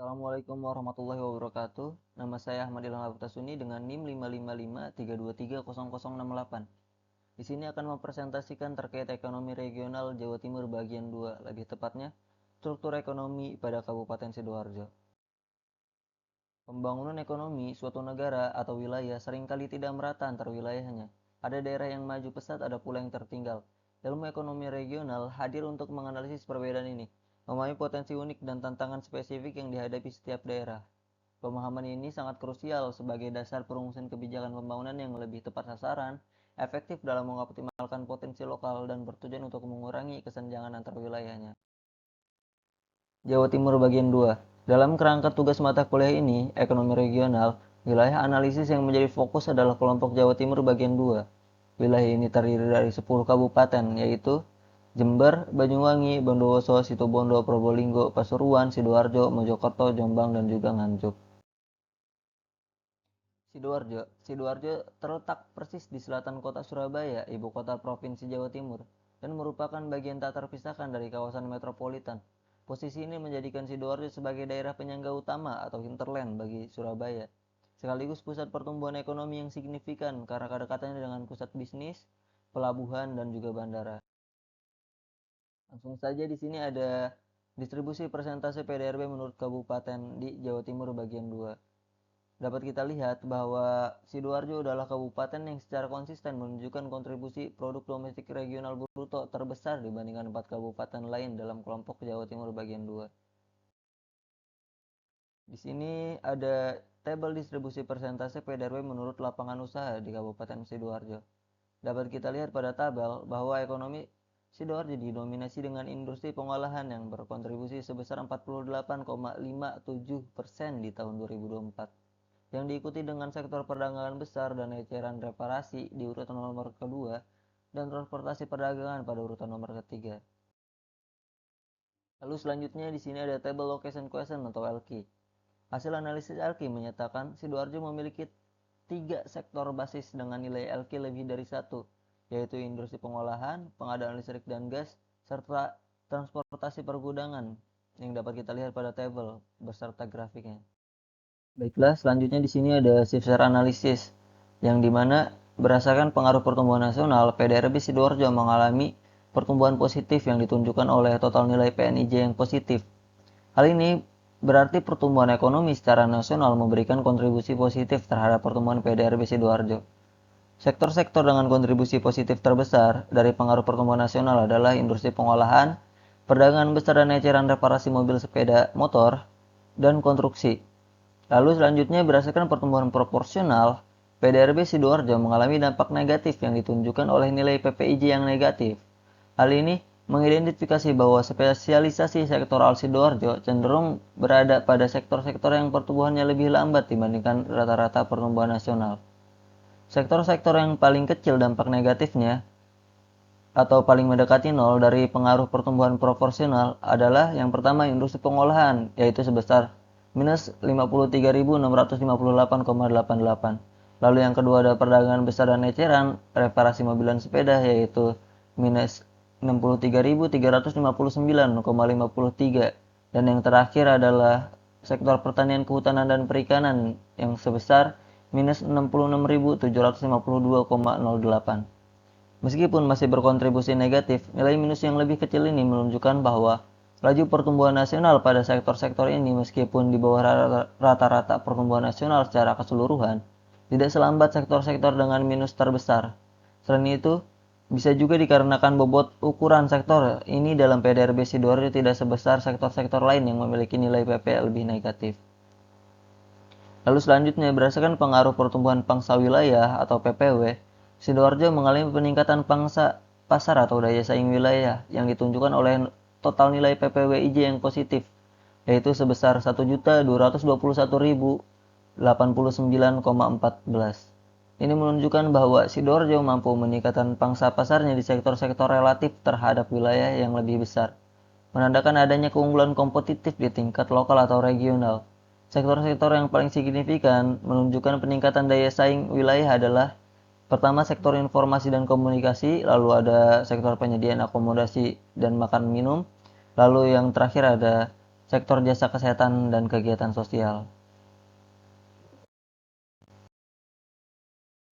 Assalamualaikum warahmatullahi wabarakatuh. Nama saya Ahmad Ilham Abtasuni dengan NIM 55532300068. Di sini akan mempresentasikan terkait ekonomi regional Jawa Timur bagian 2, lebih tepatnya struktur ekonomi pada Kabupaten Sidoarjo. Pembangunan ekonomi suatu negara atau wilayah seringkali tidak merata antar wilayahnya. Ada daerah yang maju pesat, ada pula yang tertinggal. Ilmu ekonomi regional hadir untuk menganalisis perbedaan ini, memahami potensi unik dan tantangan spesifik yang dihadapi setiap daerah. Pemahaman ini sangat krusial sebagai dasar perumusan kebijakan pembangunan yang lebih tepat sasaran, efektif dalam mengoptimalkan potensi lokal, dan bertujuan untuk mengurangi kesenjangan antar wilayahnya. Jawa Timur bagian 2. Dalam kerangka tugas mata kuliah ini, ekonomi regional, wilayah analisis yang menjadi fokus adalah kelompok Jawa Timur bagian 2. Wilayah ini terdiri dari 10 kabupaten, yaitu Jember, Banyuwangi, Bondowoso, Situbondo, Probolinggo, Pasuruan, Sidoarjo, Mojokerto, Jombang, dan juga Nganjuk. Sidoarjo terletak persis di selatan kota Surabaya, ibu kota Provinsi Jawa Timur, dan merupakan bagian tak terpisahkan dari kawasan metropolitan. Posisi ini menjadikan Sidoarjo sebagai daerah penyangga utama atau hinterland bagi Surabaya, sekaligus pusat pertumbuhan ekonomi yang signifikan karena kedekatannya dengan pusat bisnis, pelabuhan, dan juga bandara. Langsung saja di sini ada distribusi persentase PDRB menurut kabupaten di Jawa Timur bagian 2. Dapat kita lihat bahwa Sidoarjo adalah kabupaten yang secara konsisten menunjukkan kontribusi produk domestik regional bruto terbesar dibandingkan 4 kabupaten lain dalam kelompok Jawa Timur bagian 2. Di sini ada tabel distribusi persentase PDRB menurut lapangan usaha di Kabupaten Sidoarjo. Dapat kita lihat pada tabel bahwa ekonomi Sidoarjo didominasi dengan industri pengolahan yang berkontribusi sebesar 48,57% di tahun 2024. Yang diikuti dengan sektor perdagangan besar dan eceran reparasi di urutan nomor kedua, dan transportasi perdagangan pada urutan nomor ketiga. Lalu selanjutnya di sini ada table location question atau LQ. Hasil analisis LQ menyatakan Sidoarjo memiliki 3 sektor basis dengan nilai LQ lebih dari 1, yaitu industri pengolahan, pengadaan listrik dan gas, serta transportasi pergudangan yang dapat kita lihat pada tabel beserta grafiknya. Baiklah, selanjutnya di sini ada shift share analysis, yang dimana berdasarkan pengaruh pertumbuhan nasional, PDRB Sidoarjo mengalami pertumbuhan positif yang ditunjukkan oleh total nilai PNIJ yang positif. Hal ini berarti pertumbuhan ekonomi secara nasional memberikan kontribusi positif terhadap pertumbuhan PDRB Sidoarjo. Sektor-sektor dengan kontribusi positif terbesar dari pengaruh pertumbuhan nasional adalah industri pengolahan, perdagangan besar dan eceran reparasi mobil sepeda motor, dan konstruksi. Lalu selanjutnya berdasarkan pertumbuhan proporsional, PDRB Sidoarjo mengalami dampak negatif yang ditunjukkan oleh nilai PPIJ yang negatif. Hal ini mengidentifikasi bahwa spesialisasi sektoral Sidoarjo cenderung berada pada sektor-sektor yang pertumbuhannya lebih lambat dibandingkan rata-rata pertumbuhan nasional. Sektor-sektor yang paling kecil dampak negatifnya atau paling mendekati nol dari pengaruh pertumbuhan proporsional adalah yang pertama industri pengolahan, yaitu sebesar minus 53.658,88. Lalu yang kedua ada perdagangan besar dan eceran, reparasi mobil dan sepeda, yaitu minus 63.359,53. Dan yang terakhir adalah sektor pertanian, kehutanan, dan perikanan yang sebesar minus 66.752,08. Meskipun masih berkontribusi negatif, nilai minus yang lebih kecil ini menunjukkan bahwa laju pertumbuhan nasional pada sektor-sektor ini meskipun di bawah rata-rata pertumbuhan nasional secara keseluruhan, tidak selambat sektor-sektor dengan minus terbesar. Selain itu, bisa juga dikarenakan bobot ukuran sektor ini dalam PDRB Sidoarjo tidak sebesar sektor-sektor lain yang memiliki nilai PP lebih negatif. Lalu selanjutnya, berdasarkan pengaruh pertumbuhan pangsa wilayah atau PPW, Sidoarjo mengalami peningkatan pangsa pasar atau daya saing wilayah yang ditunjukkan oleh total nilai PPWIJ yang positif, yaitu sebesar 1.221.089,14. Ini menunjukkan bahwa Sidoarjo mampu meningkatkan pangsa pasarnya di sektor-sektor relatif terhadap wilayah yang lebih besar, menandakan adanya keunggulan kompetitif di tingkat lokal atau regional. Sektor-sektor yang paling signifikan menunjukkan peningkatan daya saing wilayah adalah pertama sektor informasi dan komunikasi, lalu ada sektor penyediaan akomodasi dan makan minum, lalu yang terakhir ada sektor jasa kesehatan dan kegiatan sosial.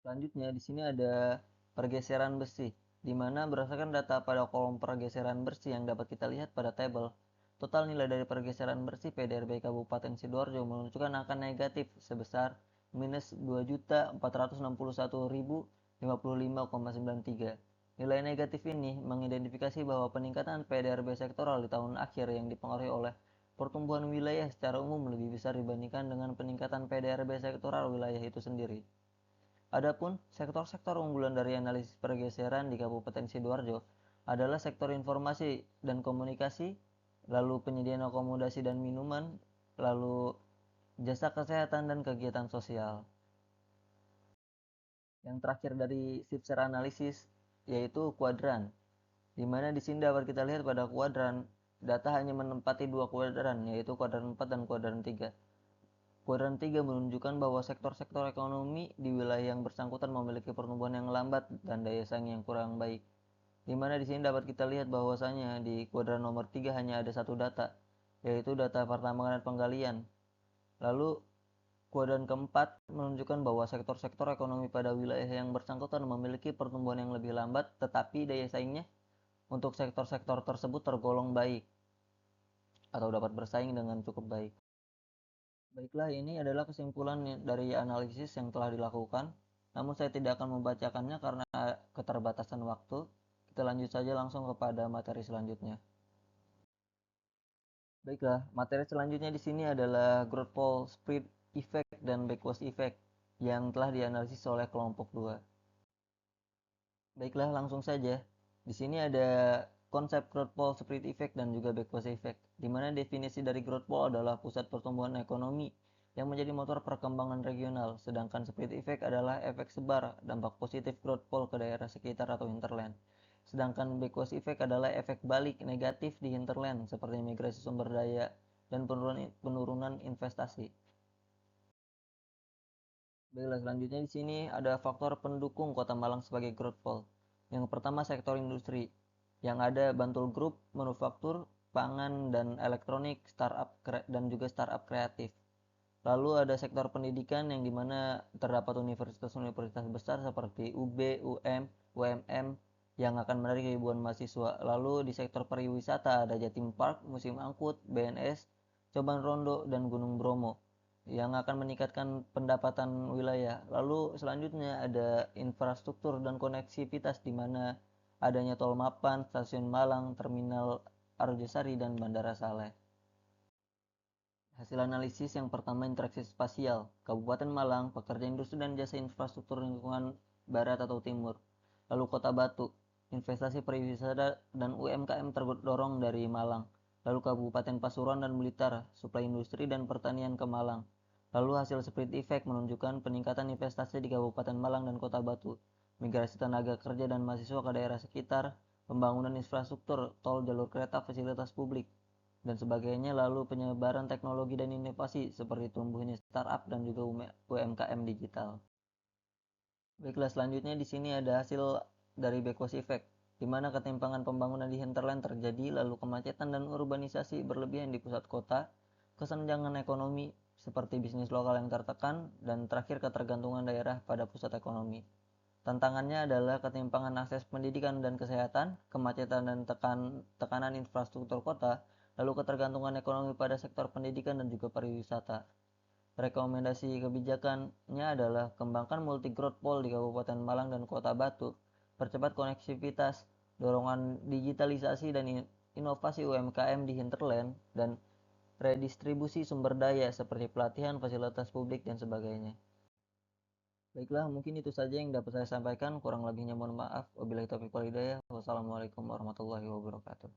Selanjutnya di sini ada pergeseran besi, di mana berdasarkan data pada kolom pergeseran bersih yang dapat kita lihat pada tabel, total nilai dari pergeseran bersih PDRB Kabupaten Sidoarjo menunjukkan angka negatif sebesar minus 2.461.055,93. Nilai negatif ini mengidentifikasi bahwa peningkatan PDRB sektoral di tahun akhir yang dipengaruhi oleh pertumbuhan wilayah secara umum lebih besar dibandingkan dengan peningkatan PDRB sektoral wilayah itu sendiri. Adapun sektor-sektor unggulan dari analisis pergeseran di Kabupaten Sidoarjo adalah sektor informasi dan komunikasi, lalu penyediaan akomodasi dan minuman, lalu jasa kesehatan dan kegiatan sosial. Yang terakhir dari Sipser analisis yaitu kuadran, di mana di sini dapat kita lihat pada kuadran data hanya menempati dua kuadran, yaitu kuadran 4 dan kuadran 3. Kuadran 3 menunjukkan bahwa sektor-sektor ekonomi di wilayah yang bersangkutan memiliki pertumbuhan yang lambat dan daya saing yang kurang baik. Di mana di sini dapat kita lihat bahwasanya di kuadran nomor 3 hanya ada satu data, yaitu data pertambangan dan penggalian. Lalu kuadran keempat menunjukkan bahwa sektor-sektor ekonomi pada wilayah yang bersangkutan memiliki pertumbuhan yang lebih lambat, tetapi daya saingnya untuk sektor-sektor tersebut tergolong baik atau dapat bersaing dengan cukup baik. Baiklah, ini adalah kesimpulan dari analisis yang telah dilakukan. Namun saya tidak akan membacakannya karena keterbatasan waktu. Kita lanjut saja langsung kepada materi selanjutnya. Baiklah, materi selanjutnya di sini adalah growth pole spread effect dan backwash effect yang telah dianalisis oleh kelompok 2. Baiklah, langsung saja. Di sini ada konsep growth pole spread effect dan juga backwash effect, di mana definisi dari growth pole adalah pusat pertumbuhan ekonomi yang menjadi motor perkembangan regional, sedangkan spread effect adalah efek sebar dampak positif growth pole ke daerah sekitar atau hinterland. Sedangkan backwash effect adalah efek balik negatif di hinterland seperti migrasi sumber daya dan penurunan investasi. Baiklah, selanjutnya di sini ada faktor pendukung Kota Malang sebagai growth pole. Yang pertama sektor industri, yang ada Bantul Group, manufaktur, pangan dan elektronik, startup dan juga startup kreatif. Lalu ada sektor pendidikan yang dimana terdapat universitas-universitas besar seperti UB, UM, UMM yang akan menarik ribuan mahasiswa. Lalu di sektor pariwisata ada Jatim Park, Museum Angkut, BNS, Coban Rondo, dan Gunung Bromo yang akan meningkatkan pendapatan wilayah. Lalu selanjutnya ada infrastruktur dan koneksivitas di mana adanya tol Mapan, stasiun Malang, terminal Arjosari, dan Bandara Saleh. Hasil analisis yang pertama interaksi spasial, Kabupaten Malang, pekerja industri dan jasa infrastruktur lingkungan barat atau timur. Lalu Kota Batu, investasi pariwisata dan UMKM terdorong dari Malang. Lalu Kabupaten Pasuruan dan Blitar, suplai industri dan pertanian ke Malang. Lalu hasil split effect menunjukkan peningkatan investasi di Kabupaten Malang dan Kota Batu, migrasi tenaga kerja dan mahasiswa ke daerah sekitar, pembangunan infrastruktur, tol, jalur kereta, fasilitas publik, dan sebagainya. Lalu penyebaran teknologi dan inovasi seperti tumbuhnya startup dan juga UMKM digital. Baiklah, selanjutnya di sini ada hasil dari backwash effect, di mana ketimpangan pembangunan di hinterland terjadi, lalu kemacetan dan urbanisasi berlebihan di pusat kota, kesenjangan ekonomi seperti bisnis lokal yang tertekan, dan terakhir ketergantungan daerah pada pusat ekonomi. Tantangannya adalah ketimpangan akses pendidikan dan kesehatan, kemacetan dan tekanan infrastruktur kota, lalu ketergantungan ekonomi pada sektor pendidikan dan juga pariwisata. Rekomendasi kebijakannya adalah kembangkan multi growth pole di Kabupaten Malang dan Kota Batu, percepat koneksivitas, dorongan digitalisasi dan inovasi UMKM di hinterland, dan redistribusi sumber daya seperti pelatihan, fasilitas publik, dan sebagainya. Baiklah, mungkin itu saja yang dapat saya sampaikan. Kurang lebihnya mohon maaf. Wabillahi taufiq wal hidayah. Wassalamualaikum warahmatullahi wabarakatuh.